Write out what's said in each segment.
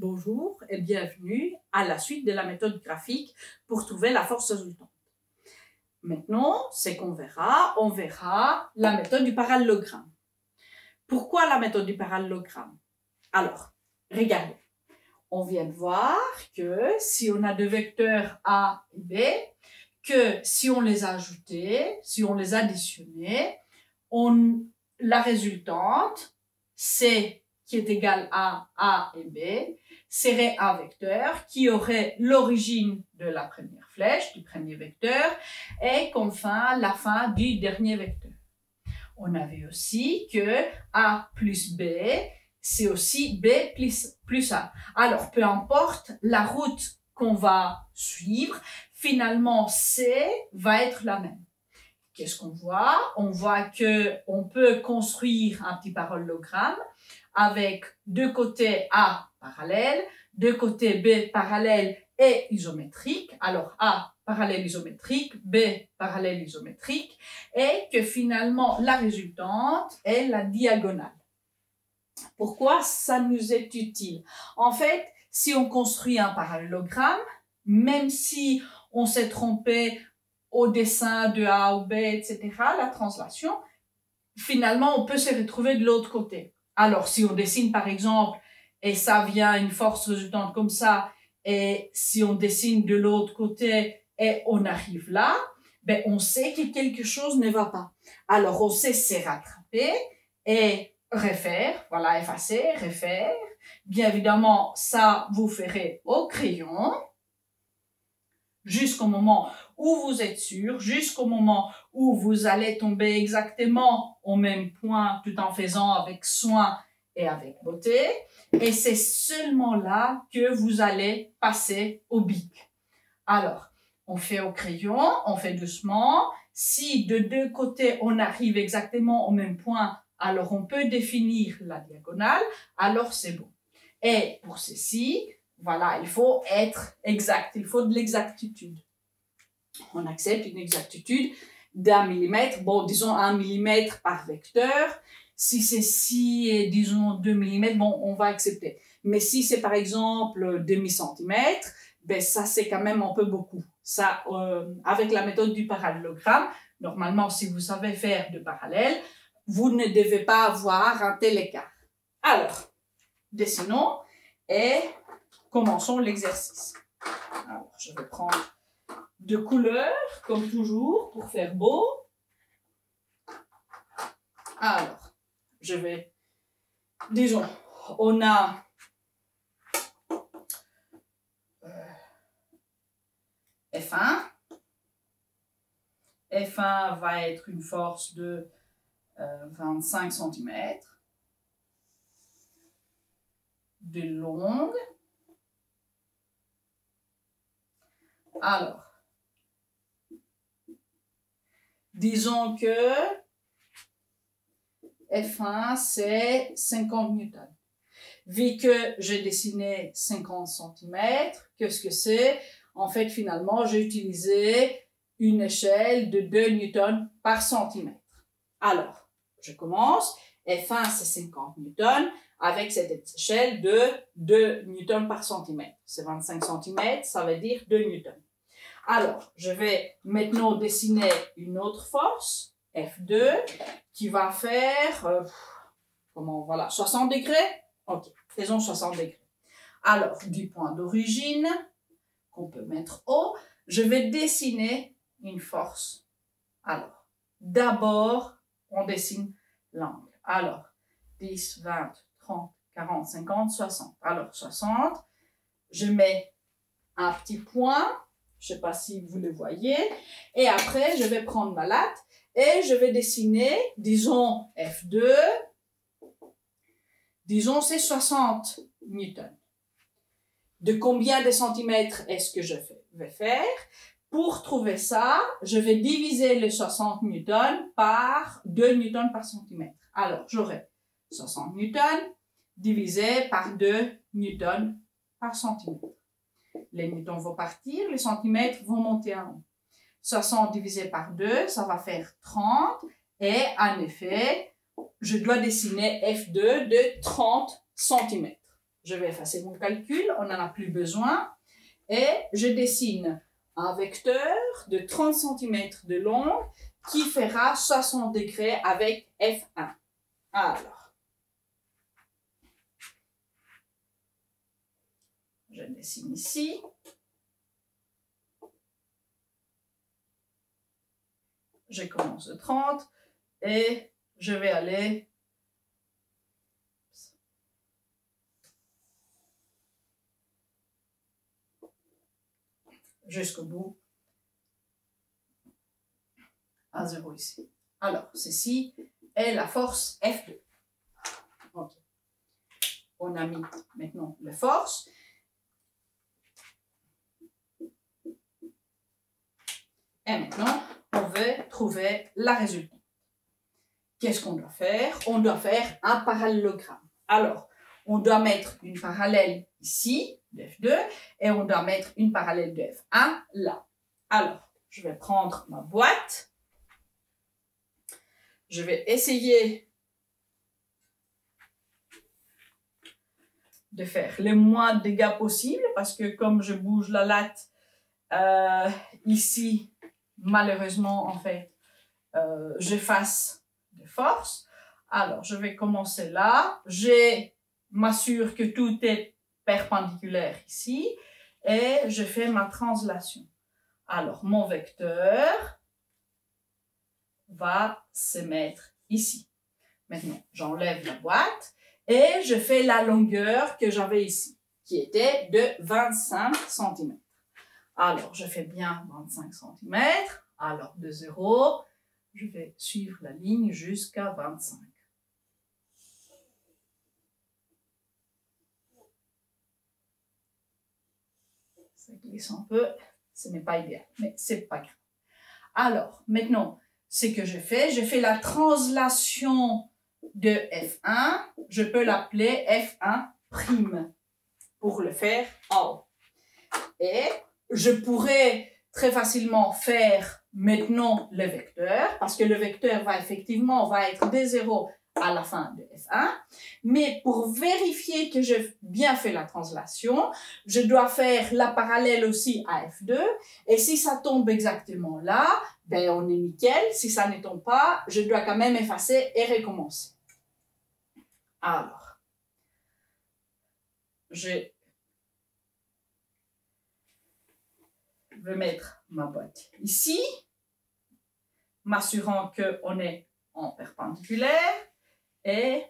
Bonjour et bienvenue à la suite de la méthode graphique pour trouver la force résultante. Maintenant, c'est qu'on verra, on verra la méthode du parallélogramme. Pourquoi la méthode du parallélogramme? Alors, regardez, on vient de voir que si on a deux vecteurs A et B, que si on les a ajoutés, si on les additionnés, la résultante, C qui est égale à A et B, serait un vecteur qui aurait l'origine de la première flèche, du premier vecteur, et qu'enfin la fin du dernier vecteur. On a vu aussi que A plus B, c'est aussi B plus A. Alors, peu importe la route qu'on va suivre, finalement, C va être la même. Qu'est-ce qu'on voit? On voit qu'on peut construire un petit parallélogramme avec deux côtés A parallèles, deux côtés B parallèles et isométriques. Alors, A parallèle isométrique, B parallèle isométrique, et que finalement, la résultante est la diagonale. Pourquoi ça nous est utile? En fait, si on construit un parallélogramme, même si on s'est trompé au dessin de A ou B, etc., la translation, finalement, on peut se retrouver de l'autre côté. Alors, si on dessine, par exemple, et ça vient une force résultante comme ça, et si on dessine de l'autre côté et on arrive là, ben, on sait que quelque chose ne va pas. Alors, on sait se rattraper et refaire, voilà, effacer, refaire. Bien évidemment, ça, vous ferez au crayon, jusqu'au moment où vous êtes sûr, jusqu'au moment où vous allez tomber exactement au même point tout en faisant avec soin et avec beauté. Et c'est seulement là que vous allez passer au bic. Alors, on fait au crayon, on fait doucement. Si de deux côtés on arrive exactement au même point, alors on peut définir la diagonale, alors c'est bon. Et pour ceci, voilà, il faut être exact, il faut de l'exactitude. On accepte une exactitude d'1 millimètre, bon, disons 1 millimètre par vecteur. Si c'est disons 2 millimètres, bon, on va accepter. Mais si c'est par exemple demi-centimètre, ben ça c'est quand même un peu beaucoup. Ça, avec la méthode du parallélogramme, normalement, si vous savez faire de parallèles, vous ne devez pas avoir un tel écart. Alors, dessinons et commençons l'exercice. Alors, je vais prendre deux couleurs, comme toujours, pour faire beau. Alors, je vais, disons, on a F1. F1 va être une force de 25 cm de longue. Alors, disons que F1, c'est 50 newtons. Vu que j'ai dessiné 50 cm, qu'est-ce que c'est? En fait, finalement, j'ai utilisé une échelle de 2 newtons par centimètre. Alors, je commence. F1, c'est 50 newtons avec cette échelle de 2 newtons par centimètre. C'est 25 cm, ça veut dire 2 newtons. Alors, je vais maintenant dessiner une autre force, F2, qui va faire, voilà, 60 degrés? Ok, faisons 60 degrés. Alors, du point d'origine, qu'on peut mettre haut, je vais dessiner une force. Alors, d'abord, on dessine l'angle. Alors, 10, 20, 30, 40, 50, 60. Alors, 60, je mets un petit point, je ne sais pas si vous le voyez, et après, je vais prendre ma latte et je vais dessiner, disons, F2, disons, c'est 60 newtons. De combien de centimètres est-ce que je vais faire? Pour trouver ça, je vais diviser les 60 newtons par 2 newtons par centimètre. Alors, j'aurai 60 newtons divisé par 2 newtons par centimètre. Les newtons vont partir, les centimètres vont monter en haut. 60 divisé par 2, ça va faire 30. Et en effet, je dois dessiner F2 de 30 cm. je vais effacer mon calcul, on n'en a plus besoin. Et je dessine un vecteur de 30 cm de long qui fera 60 degrés avec F1. Alors, je dessine ici. Je commence de 30 et je vais aller jusqu'au bout à 0 ici. Alors, ceci est la force F2. Okay. On a mis maintenant les forces. Et maintenant, on veut trouver la résultante. Qu'est-ce qu'on doit faire? On doit faire un parallélogramme. Alors, on doit mettre une parallèle ici, de F2, et on doit mettre une parallèle de F1 là. Alors, je vais prendre ma boîte. Je vais essayer de faire le moins de dégâts possible, parce que comme je bouge la latte ici, malheureusement, en fait, j'efface des forces. Alors, je vais commencer là. Je m'assure que tout est perpendiculaire ici. Et je fais ma translation. Alors, mon vecteur va se mettre ici. Maintenant, j'enlève la boîte et je fais la longueur que j'avais ici, qui était de 25 cm. Alors, je fais bien 25 cm. Alors, de 0, je vais suivre la ligne jusqu'à 25. Ça glisse un peu, ce n'est pas idéal, mais c'est pas grave. Alors, maintenant, ce que je fais la translation de F1, je peux l'appeler F1' pour le faire en haut. Et je pourrais très facilement faire maintenant le vecteur, parce que le vecteur va être de 0 à la fin de F1, mais pour vérifier que j'ai bien fait la translation, je dois faire la parallèle aussi à F2, et si ça tombe exactement là, ben on est nickel. Si ça ne tombe pas, je dois quand même effacer et recommencer. Alors, je vais mettre ma boîte ici, m'assurant qu'on est en perpendiculaire. Et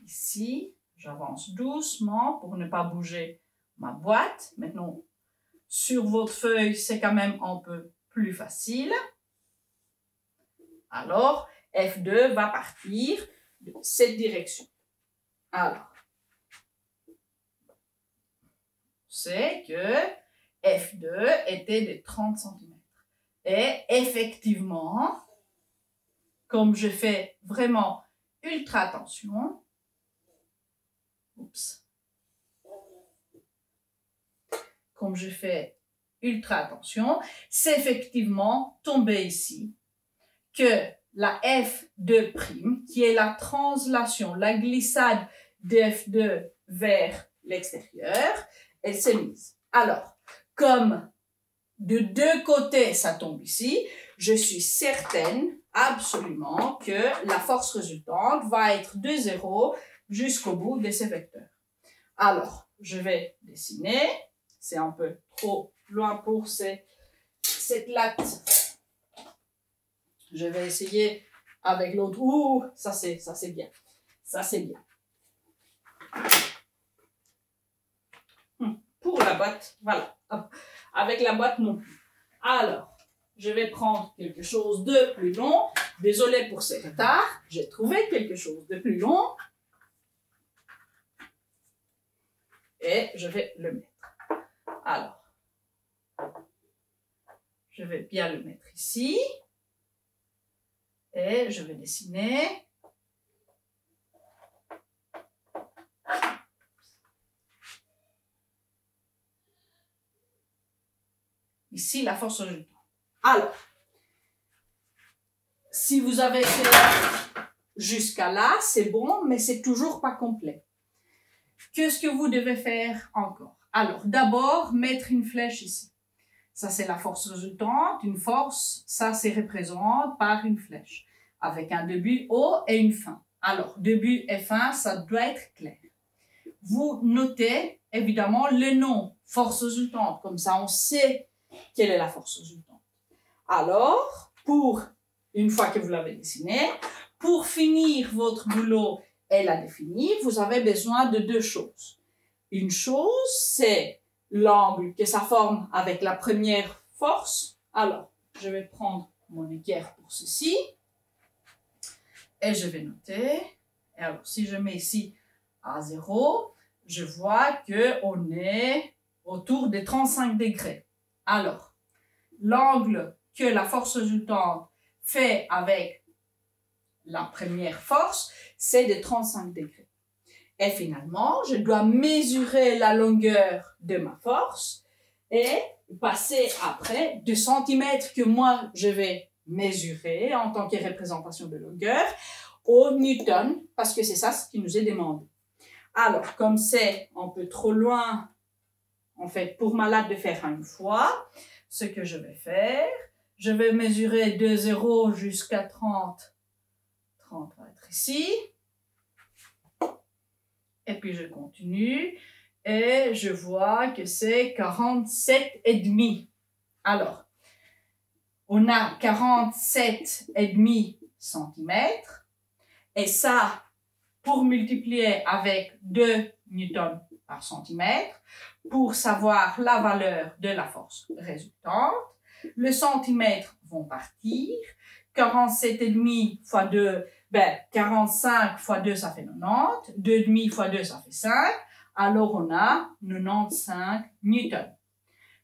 ici, j'avance doucement pour ne pas bouger ma boîte. Maintenant, sur votre feuille, c'est quand même un peu plus facile. Alors, F2 va partir de cette direction. Alors, c'est que F2 était de 30 cm. Et effectivement, comme je fais vraiment ultra attention, comme je fais ultra attention, c'est effectivement tombé ici que la F2', qui est la translation, la glissade de F2 vers l'extérieur, elle s'est mise. Alors, comme de deux côtés ça tombe ici, je suis certaine absolument que la force résultante va être de 0 jusqu'au bout de ces vecteurs. Alors, je vais dessiner. C'est un peu trop loin pour cette latte. Je vais essayer avec l'autre. Ouh, ça c'est bien. Ça c'est bien. Pour la boîte, voilà. Avec la boîte non plus. Alors, je vais prendre quelque chose de plus long. Désolée pour ce retard. J'ai trouvé quelque chose de plus long. Et je vais le mettre. Alors, je vais bien le mettre ici. Et je vais dessiner. Ici, la force résultante. Alors, si vous avez fait jusqu'à là, c'est bon, mais c'est toujours pas complet. qu'est-ce que vous devez faire encore? Alors, d'abord, mettre une flèche ici. Ça, c'est la force résultante. Une force, ça se représente par une flèche, avec un début haut et une fin. Alors, début et fin, ça doit être clair. Vous notez, évidemment, le nom, force résultante. Comme ça, on sait quelle est la force résultante. Alors, une fois que vous l'avez dessiné, pour finir votre boulot et la définir, vous avez besoin de deux choses. Une chose, c'est l'angle que ça forme avec la première force. Alors, je vais prendre mon équerre pour ceci. Et je vais noter. Et alors, si je mets ici à 0, je vois qu'on est autour des 35 degrés. Alors, l'angle que la force résultante fait avec la première force, c'est de 35 degrés. Et finalement, je dois mesurer la longueur de ma force et passer après 2 cm que moi, je vais mesurer en tant que représentation de longueur au newton, parce que c'est ça ce qui nous est demandé. Alors, comme c'est un peu trop loin, en fait, pour ma latte de faire une fois, ce que je vais faire, je vais mesurer de 0 jusqu'à 30. 30 va être ici. Et puis je continue et je vois que c'est 47,5. Alors, on a 47,5 cm. Et ça, pour multiplier avec 2 newtons par centimètre, pour savoir la valeur de la force résultante, le centimètre vont partir. 47,5 fois 2, 45 fois 2, ça fait 90. 2,5 fois 2, ça fait 5. Alors, on a 95 newtons.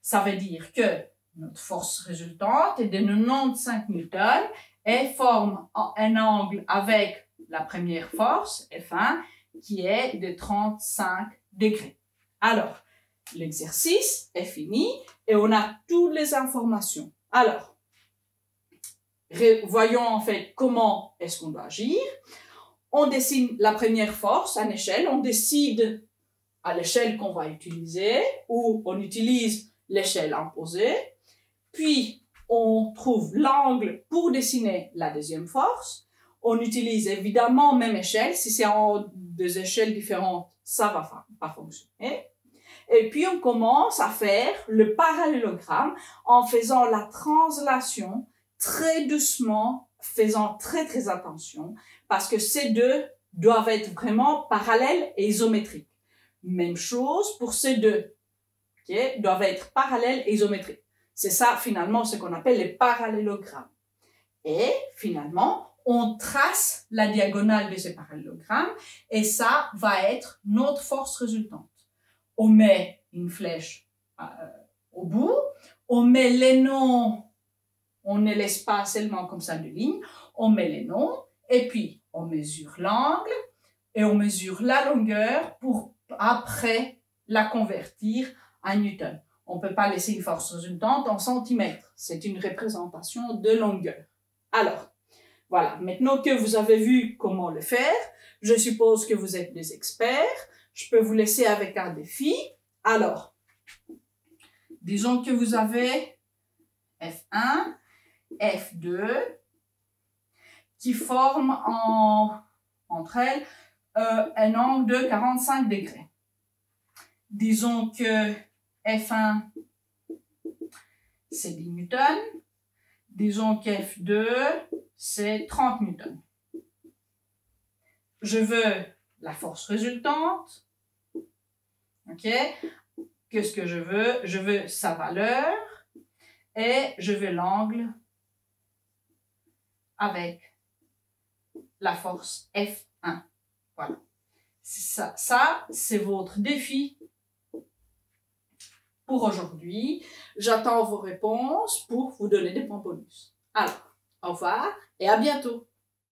Ça veut dire que notre force résultante est de 95 newtons et forme un angle avec la première force, F1, qui est de 35 degrés. Alors, l'exercice est fini et on a toutes les informations. Alors, voyons en fait comment est-ce qu'on doit agir. On dessine la première force à l'échelle, on décide à l'échelle qu'on va utiliser ou on utilise l'échelle imposée. Puis, on trouve l'angle pour dessiner la deuxième force. On utilise évidemment même échelle. Si c'est en 2 échelles différentes, ça va pas fonctionner. Et puis, on commence à faire le parallélogramme en faisant la translation très doucement, faisant très attention, parce que ces deux doivent être vraiment parallèles et isométriques. Même chose pour ces deux, okay, doivent être parallèles et isométriques. C'est ça, finalement, ce qu'on appelle les parallélogrammes. Et, finalement, on trace la diagonale de ces parallélogrammes et ça va être notre force résultante. On met une flèche au bout, on met les noms, on ne laisse pas seulement comme ça de lignes, on met les noms et puis on mesure l'angle et on mesure la longueur pour après la convertir en newton. On ne peut pas laisser une force résultante en centimètres. C'est une représentation de longueur. Alors, voilà. Maintenant que vous avez vu comment le faire, je suppose que vous êtes des experts. Je peux vous laisser avec un défi. Alors, disons que vous avez F1, F2, qui forment entre elles un angle de 45 degrés. Disons que F1, c'est 10 newtons. Disons que F2, c'est 30 newtons. Je veux la force résultante. OK? Qu'est-ce que je veux? Je veux sa valeur et je veux l'angle avec la force F1. Voilà. Ça c'est votre défi pour aujourd'hui. J'attends vos réponses pour vous donner des points bonus. Alors, au revoir et à bientôt.